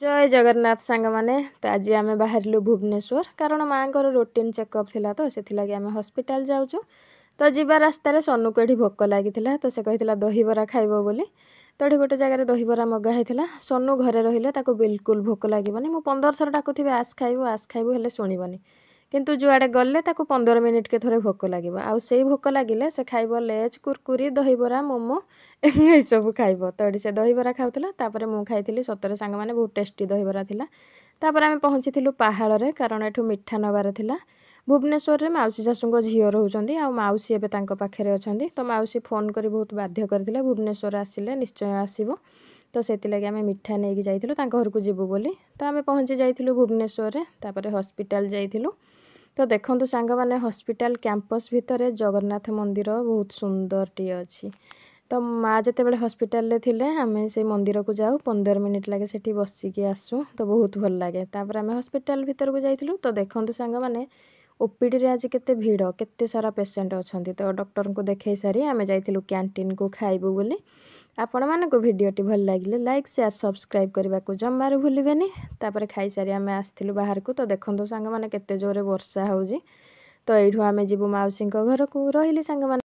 जय जगन्नाथ सांग माने तो आज आम बाहर भुवनेश्वर कारण माँ को रूटीन चेकअप थिला तो से आम हॉस्पिटल जाऊँ तो जीवा रास्तार सनु को भोक लगी तो से कही दहीबरा खाइब बोली तो ये गोटे जगह दहीबरा मगाही सनु घरे रही बिल्कुल भोक लगे मुझे 15 थर डाकुथी आस खाइबू हेल्ले शुणवनी किंतु जुआड़े गले 15 मिनिट के थोड़े भोक लगे आउ से भोक लगिले से खाइब लेज कुरकुरी दहीबरा मोमो ये सब खाइब तो ये से दहीबरा खाऊला मु खाई सतरे सांग मैंने बहुत टेस्टी दहीबरा थिला तापर आम पहुँची पहाड़ कारण एठू मिठा नबार थिला भुवनेश्वर में मौसी शाशु झील रोचे आ मौसी एवं पाखे अच्छा तो मौसी फोन कर बहुत बाध्य करते भुवनेश्वर आसिले निश्चय आसब तो से आम मिठा नहीं जाइलु घर को जीवु बोली तो आम पहुँची जाइलु भुवनेश्वर तापर हॉस्पिटल जाइलु तो देखो सांग मैंने हॉस्पिटल कैंपस भितर जगन्नाथ मंदिर बहुत सुंदर टी अच्छी तो माँ जिते बड़े हॉस्पिटल थे आम से मंदिर को जाऊ 15 मिनिट लगे से बसिकी आसू तो बहुत भल लगे तापर आम हॉस्पिटल भीतर को जाइलु तो देखो सांग मैंने ओपीडी रे आज केते भीड़ केते सारा पेसेंट अच्छा तो डॉक्टर को देखे सारी आम जाइलु कैंटीन को खाइबू बोली आपण मानक भिडटी भल लगे लाइक शेयर सब्सक्राइब करने को जमार भूलें तापर खाई सारी आम आसलु बाहर को तो देखो सांग मैंने केते जोरे वर्षा होउजी तो यू आम जीवु मौसी घर को रही सांग।